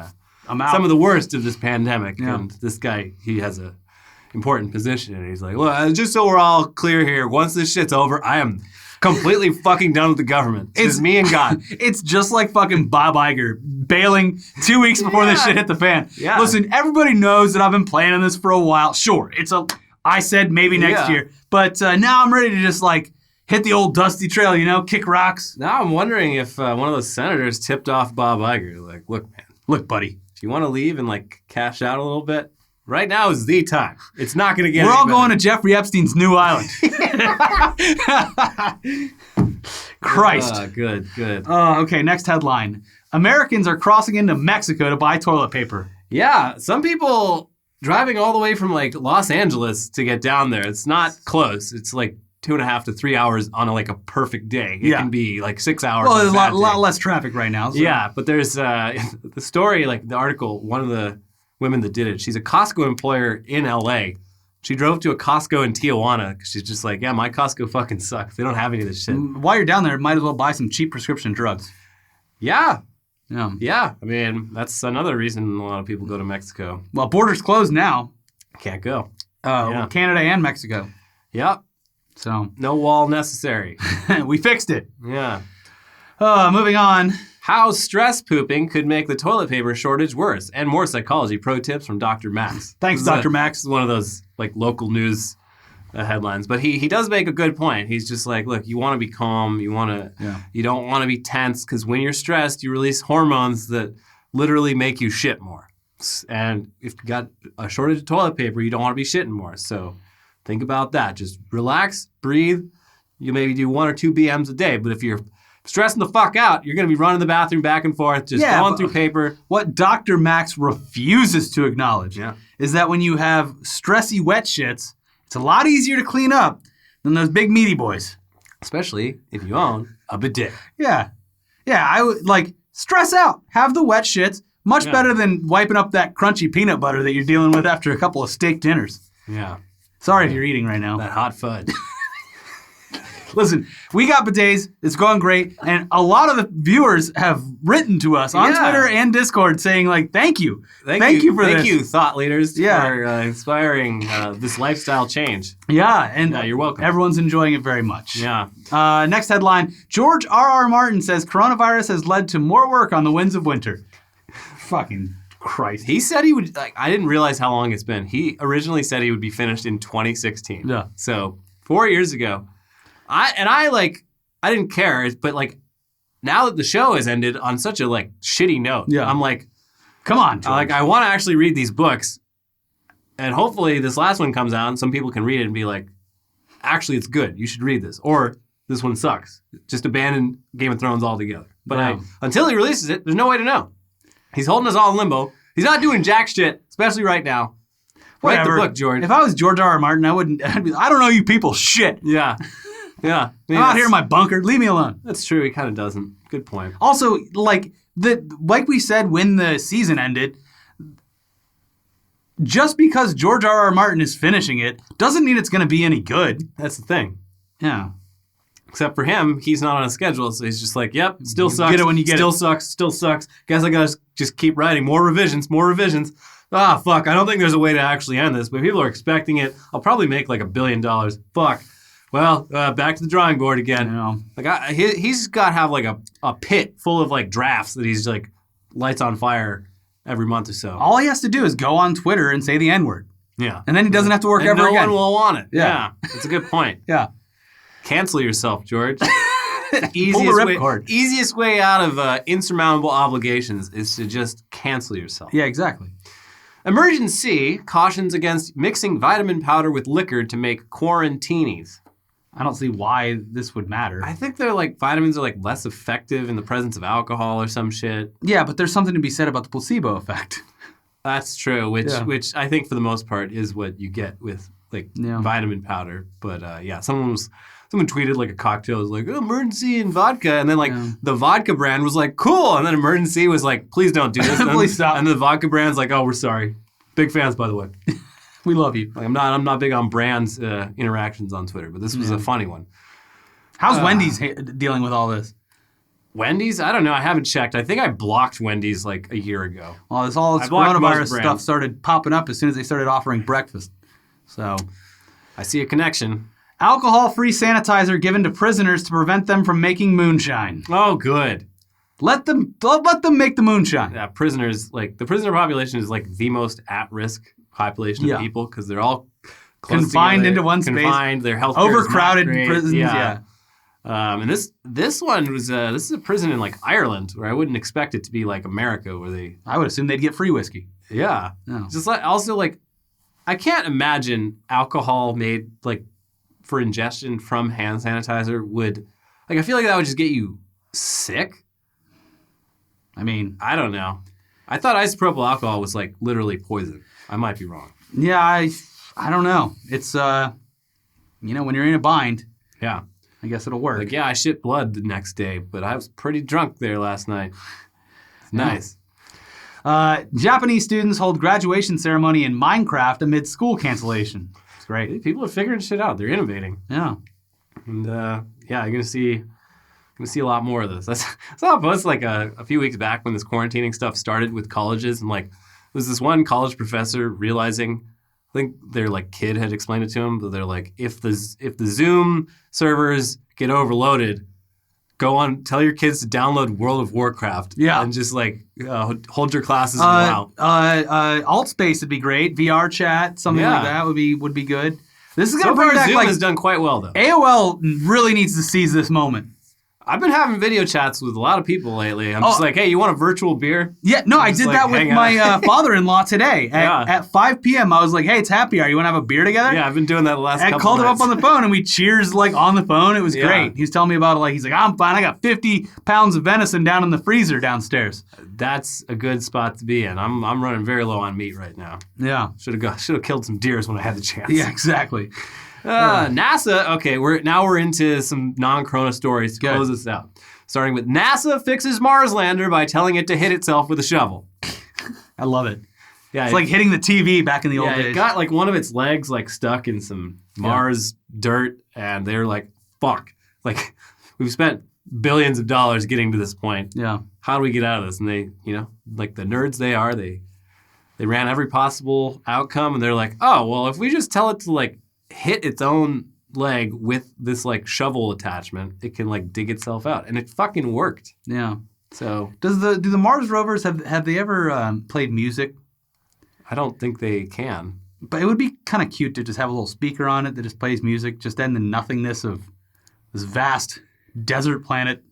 Speaker 2: some of the worst of this pandemic, and this guy, he has a important position, and he's like, well, just so we're all clear here, once this shit's over, I am completely fucking done with the government. It's me and God.
Speaker 1: It's just like fucking Bob Iger bailing 2 weeks before this shit hit the fan.
Speaker 2: Yeah.
Speaker 1: Listen, everybody knows that I've been planning this for a while. Sure, I said maybe next year, but now I'm ready to just like hit the old dusty trail, kick rocks.
Speaker 2: Now I'm wondering if one of those senators tipped off Bob Iger, like, look, man.
Speaker 1: Look, buddy.
Speaker 2: If you want to leave and like cash out a little bit, right now is the time. It's not going to get.
Speaker 1: We're all
Speaker 2: better.
Speaker 1: going to Jeffrey Epstein's new island. Christ.
Speaker 2: Good.
Speaker 1: Okay, next headline. Americans are crossing into Mexico to buy toilet paper.
Speaker 2: Yeah, some people driving all the way from like Los Angeles to get down there. It's not close. It's like 2.5 to 3 hours on a perfect day. It can be like 6 hours.
Speaker 1: Well, there's
Speaker 2: a
Speaker 1: a lot less traffic right now. So.
Speaker 2: Yeah, but there's the story, like the article, one of the women that did it, she's a Costco employer in LA. She drove to a Costco in Tijuana because she's just like, yeah, my Costco fucking sucks. They don't have any of this shit.
Speaker 1: While you're down there, might as well buy some cheap prescription drugs.
Speaker 2: Yeah.
Speaker 1: Yeah.
Speaker 2: Yeah. I mean, that's another reason a lot of people go to Mexico.
Speaker 1: Well, borders closed now.
Speaker 2: Can't go.
Speaker 1: Canada and Mexico.
Speaker 2: Yep.
Speaker 1: So
Speaker 2: no wall necessary.
Speaker 1: We fixed it.
Speaker 2: Yeah.
Speaker 1: Moving on.
Speaker 2: How stress pooping could make the toilet paper shortage worse, and more psychology pro tips from Dr. Max.
Speaker 1: Thanks, Dr. Max.
Speaker 2: This is one of those like local news headlines, but he does make a good point. He's just like, look, you want to be calm, you don't want to be tense, because when you're stressed, you release hormones that literally make you shit more. And if you got a shortage of toilet paper, you don't want to be shitting more. So think about that. Just relax, breathe. You maybe do 1 or 2 BMs a day, but if you're stressing the fuck out, you're going to be running the bathroom back and forth, just going through paper.
Speaker 1: What Dr. Max refuses to acknowledge is that when you have stressy wet shits, it's a lot easier to clean up than those big meaty boys.
Speaker 2: Especially if you own a bidet.
Speaker 1: Yeah. Yeah, I would stress out. Have the wet shits. Much better than wiping up that crunchy peanut butter that you're dealing with after a couple of steak dinners.
Speaker 2: Yeah.
Speaker 1: Sorry if you're eating right now.
Speaker 2: That hot fudge.
Speaker 1: Listen, we got bidets. It's going great. And a lot of the viewers have written to us on Twitter and Discord saying, thank you. Thank you for this.
Speaker 2: Thank you, thought leaders, for inspiring this lifestyle change.
Speaker 1: Yeah. And
Speaker 2: you're welcome.
Speaker 1: Everyone's enjoying it very much.
Speaker 2: Yeah.
Speaker 1: Next headline. George R.R. Martin says coronavirus has led to more work on the Winds of Winter. Fucking Christ.
Speaker 2: He said he would, I didn't realize how long it's been. He originally said he would be finished in 2016.
Speaker 1: Yeah.
Speaker 2: So 4 years ago. I didn't care, but now that the show has ended on such a shitty note, I'm like,
Speaker 1: come on, George.
Speaker 2: I want to actually read these books, and hopefully this last one comes out and some people can read it and be like, actually it's good, you should read this, or this one sucks, just abandon Game of Thrones altogether. But until he releases it, there's no way to know. He's holding us all in limbo. He's not doing jack shit, especially right now.
Speaker 1: Whatever.
Speaker 2: Write the book, George.
Speaker 1: If I was George R.R. Martin, I'd be, I don't know you people shit.
Speaker 2: Yeah. Yeah.
Speaker 1: I'm out here in my bunker. Leave me alone.
Speaker 2: That's true. He kind of doesn't. Good point.
Speaker 1: Also, like we said when the season ended, just because George R.R. Martin is finishing it doesn't mean it's going to be any good.
Speaker 2: That's the thing.
Speaker 1: Yeah.
Speaker 2: Except for him, he's not on a schedule, so he's just like, yep, still sucks.
Speaker 1: Get it when you get
Speaker 2: still sucks. Still sucks. Guess I gotta just keep writing. More revisions. Ah, fuck. I don't think there's a way to actually end this, but people are expecting it. I'll probably make $1 billion. Fuck. Well, back to the drawing board again.
Speaker 1: You know.
Speaker 2: Like he's got to have like a pit full of like drafts that he's like lights on fire every month or so.
Speaker 1: All he has to do is go on Twitter and say the N-word.
Speaker 2: Yeah.
Speaker 1: And then he doesn't have to work
Speaker 2: and
Speaker 1: ever
Speaker 2: no
Speaker 1: again.
Speaker 2: one will want it.
Speaker 1: Yeah.
Speaker 2: That's a good point.
Speaker 1: Yeah.
Speaker 2: Cancel yourself, George.
Speaker 1: Pull the ripcord.
Speaker 2: Easiest way out of insurmountable obligations is to just cancel yourself.
Speaker 1: Yeah, exactly.
Speaker 2: Emergency cautions against mixing vitamin powder with liquor to make quarantinis.
Speaker 1: I don't see why this would matter.
Speaker 2: I think they're like vitamins are like less effective in the presence of alcohol or some shit.
Speaker 1: Yeah, but there's something to be said about the placebo effect.
Speaker 2: That's true, which I think for the most part is what you get with like vitamin powder. But someone tweeted like a cocktail was like, oh, emergency and vodka, and then like the vodka brand was like, cool, and then emergency was like, please don't do this.
Speaker 1: Please stop.
Speaker 2: And the vodka brand's like, oh, we're sorry. Big fans, by the way.
Speaker 1: We love you.
Speaker 2: Like, I'm not big on brands interactions on Twitter, but this was a funny one.
Speaker 1: How's Wendy's dealing with all this?
Speaker 2: Wendy's? I don't know. I haven't checked. I think I blocked Wendy's like a year ago.
Speaker 1: Well, this coronavirus stuff started popping up as soon as they started offering breakfast. So,
Speaker 2: I see a connection.
Speaker 1: Alcohol-free sanitizer given to prisoners to prevent them from making moonshine.
Speaker 2: Oh, good.
Speaker 1: Let them make the moonshine.
Speaker 2: Yeah, prisoners, like the prisoner population is like the most at-risk population of people because they're all
Speaker 1: confined into one space.
Speaker 2: Confined, their health
Speaker 1: overcrowded prisons. Yeah.
Speaker 2: And this one was this is a prison in like Ireland where I wouldn't expect it to be like America where they.
Speaker 1: I would assume they'd get free whiskey.
Speaker 2: Yeah. No. Just like also like I can't imagine alcohol made like for ingestion from hand sanitizer would like I feel like that would just get you sick.
Speaker 1: I mean,
Speaker 2: I don't know. I thought isopropyl alcohol was like literally poison. I might be wrong.
Speaker 1: Yeah, I don't know. It's when you're in a bind.
Speaker 2: Yeah.
Speaker 1: I guess it'll work.
Speaker 2: Like, yeah, I shit blood the next day, but I was pretty drunk there last night. It's nice.
Speaker 1: Japanese students hold graduation ceremony in Minecraft amid school cancellation. It's great.
Speaker 2: People are figuring shit out. They're innovating.
Speaker 1: Yeah.
Speaker 2: And you're gonna see a lot more of this. I saw a post like a few weeks back when this quarantining stuff started with colleges, and like there was this one college professor realizing, I think their like kid had explained it to him, but they're like, if the Zoom servers get overloaded, tell your kids to download World of Warcraft. Yeah. And just like hold your classes WoW.
Speaker 1: Altspace would be great. VR chat, something like that would be good. This is gonna bring back
Speaker 2: Zoom has done quite well though.
Speaker 1: AOL really needs to seize this moment.
Speaker 2: I've been having video chats with a lot of people lately. I'm just like, hey, you want a virtual beer?
Speaker 1: Yeah, no, I did that with my father-in-law today. At 5 p.m., I was like, hey, it's happy hour. You want to have a beer together?
Speaker 2: Yeah, I've been doing that the last couple
Speaker 1: I called him up on the phone, and we cheers like on the phone. It was great. He was telling me about it. He's like, I'm fine. I got 50 pounds of venison down in the freezer downstairs.
Speaker 2: That's a good spot to be in. I'm running very low on meat right now.
Speaker 1: Yeah.
Speaker 2: Should have killed some deers when I had the chance.
Speaker 1: Yeah, exactly.
Speaker 2: NASA, okay, we're into some non-corona stories to close this out. Starting with NASA fixes Mars lander by telling it to hit itself with a shovel.
Speaker 1: I love it. Yeah, it's like hitting the TV back in the old days.
Speaker 2: It got like one of its legs like stuck in some Mars dirt, and they're like, fuck. Like, we've spent billions of dollars getting to this point.
Speaker 1: Yeah.
Speaker 2: How do we get out of this? And they, like the nerds they are, they ran every possible outcome, and they're like, oh, well, if we just tell it to like hit its own leg with this like shovel attachment, it can like dig itself out, and it fucking worked.
Speaker 1: Yeah.
Speaker 2: So
Speaker 1: do the Mars rovers have they ever played music?
Speaker 2: I don't think they can.
Speaker 1: But it would be kind of cute to just have a little speaker on it that just plays music, just in the nothingness of this vast desert planet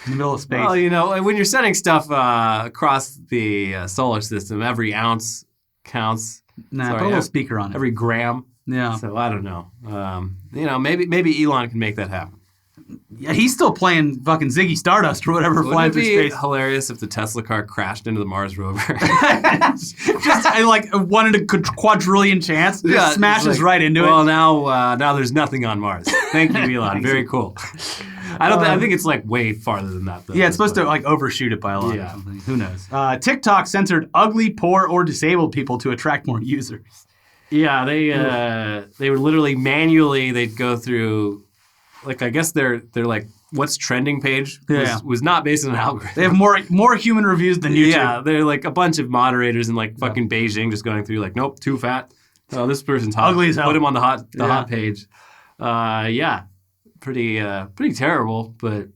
Speaker 1: in the middle of space.
Speaker 2: Well, when you're sending stuff across the solar system, every ounce counts.
Speaker 1: Put a little speaker on it.
Speaker 2: Every gram.
Speaker 1: Yeah.
Speaker 2: So I don't know. Maybe Elon can make that happen.
Speaker 1: Yeah, he's still playing fucking Ziggy Stardust or whatever flying through space.
Speaker 2: Wouldn't it be hilarious if the Tesla car crashed into the Mars rover?
Speaker 1: Just one in a quadrillion chance. Just smashes right into it.
Speaker 2: Well, now there's nothing on Mars. Thank you, Elon. Very cool. I think it's like way farther than that, though.
Speaker 1: Yeah, it's supposed to like overshoot it by a lot or something. Who knows? TikTok censored ugly, poor, or disabled people to attract more users.
Speaker 2: Yeah, they were literally manually, they'd go through, like, I guess they're like, what's trending page was not based on an algorithm.
Speaker 1: They have more human reviews than YouTube.
Speaker 2: Yeah, they're like a bunch of moderators in like fucking Beijing just going through like, nope, too fat. Oh, this person's hot.
Speaker 1: Ugly as hell.
Speaker 2: Put him on the hot page. Yeah, pretty terrible, but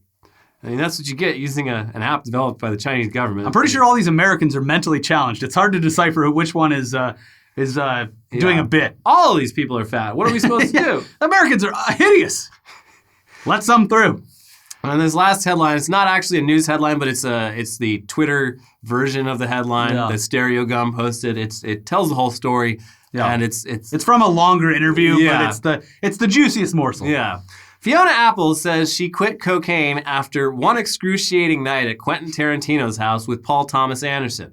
Speaker 2: I mean, that's what you get using an app developed by the Chinese government.
Speaker 1: I'm pretty sure all these Americans are mentally challenged. It's hard to decipher which one is doing a bit.
Speaker 2: All of these people are fat. What are we supposed to do?
Speaker 1: Americans are hideous. Let some through.
Speaker 2: And this last headline, it's not actually a news headline, but it's the Twitter version of the headline that Stereo Gum posted. It tells the whole story, and it's
Speaker 1: from a longer interview, but it's the juiciest morsel.
Speaker 2: Yeah. Fiona Apple says she quit cocaine after one excruciating night at Quentin Tarantino's house with Paul Thomas Anderson.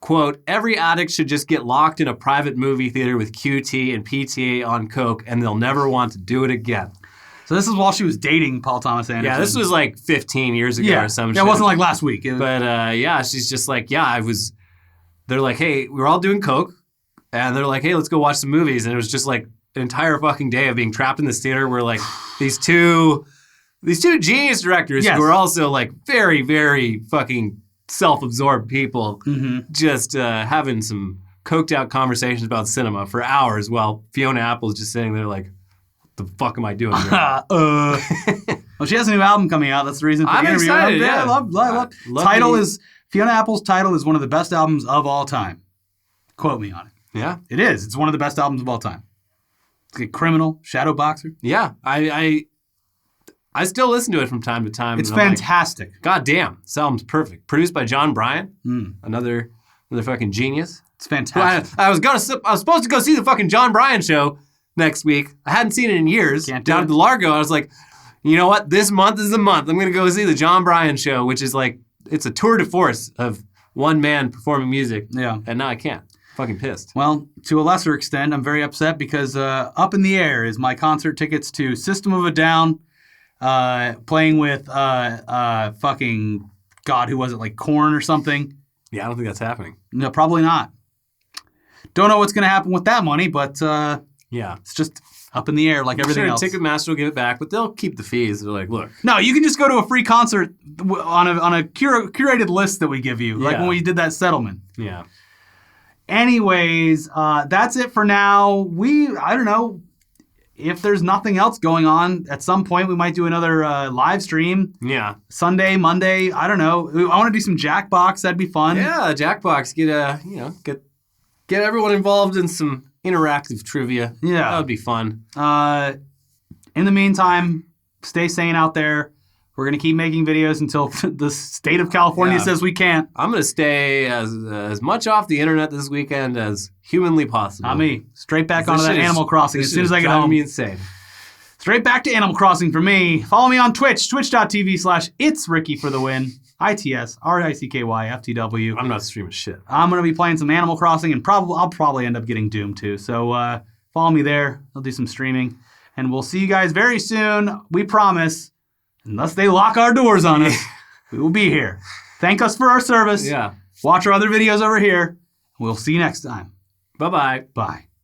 Speaker 2: Quote, every addict should just get locked in a private movie theater with QT and PTA on coke, and they'll never want to do it again.
Speaker 1: So this is while she was dating Paul Thomas Anderson.
Speaker 2: Yeah, this was like 15 years ago or some shit.
Speaker 1: It wasn't like last week.
Speaker 2: But she's just like, they're like, hey, we were all doing coke. And they're like, hey, let's go watch some movies. And it was just like an entire fucking day of being trapped in this theater where like these two genius directors who are also like very, very fucking self-absorbed people just having some coked out conversations about cinema for hours while Fiona Apple's just sitting there like, the fuck am I doing here?
Speaker 1: Well, she has a new album coming out. That's the reason for the interview.
Speaker 2: Excited,
Speaker 1: I love Fiona Apple's Title is one of the best albums of all time. Quote me on it.
Speaker 2: Yeah.
Speaker 1: It is. It's one of the best albums of all time. It's like Criminal, Shadow Boxer.
Speaker 2: Yeah. I still listen to it from time to time.
Speaker 1: It's fantastic.
Speaker 2: Like, God damn. This album's perfect. Produced by John Bryan. Another fucking genius.
Speaker 1: It's fantastic.
Speaker 2: I was supposed to go see the fucking John Bryan show next week. I hadn't seen it in years. Down at the Largo, I was like, you know what? This month is the month. I'm going to go see the John Bryan show, which is like, it's a tour de force of one man performing music. Yeah. And now I can't. Fucking pissed.
Speaker 1: Well, to a lesser extent, I'm very upset because up in the air is my concert tickets to System of a Down, playing with fucking, God, who was it? Like Korn or something?
Speaker 2: Yeah, I don't think that's happening.
Speaker 1: No, probably not. Don't know what's going to happen with that money, but... yeah, it's just up in the air like everything else.
Speaker 2: Ticketmaster will give it back, but they'll keep the fees. They're like, look.
Speaker 1: No, you can just go to a free concert on a curated list that we give you, like when we did that settlement.
Speaker 2: Yeah.
Speaker 1: Anyways, that's it for now. I don't know, if there's nothing else going on, at some point we might do another live stream.
Speaker 2: Yeah.
Speaker 1: Sunday, Monday, I don't know. I want to do some Jackbox. That'd be fun.
Speaker 2: Yeah, Jackbox. Get everyone involved in some interactive trivia. Yeah. That would be fun.
Speaker 1: In the meantime, stay sane out there. We're going to keep making videos until the state of California says we can't.
Speaker 2: I'm going to stay as much off the internet this weekend as humanly possible.
Speaker 1: Not me. Straight back onto that Animal Crossing as soon as I get home.
Speaker 2: Me insane.
Speaker 1: Straight back to Animal Crossing for me. Follow me on Twitch, twitch.tv/itsRicky for the win. ITSRICKYFTW.
Speaker 2: I'm not streaming shit.
Speaker 1: I'm going to be playing some Animal Crossing, and I'll probably end up getting Doom too. So follow me there. I'll do some streaming. And we'll see you guys very soon. We promise. Unless they lock our doors on us, we will be here. Thank us for our service.
Speaker 2: Yeah.
Speaker 1: Watch our other videos over here. We'll see you next time.
Speaker 2: Bye-bye.
Speaker 1: Bye.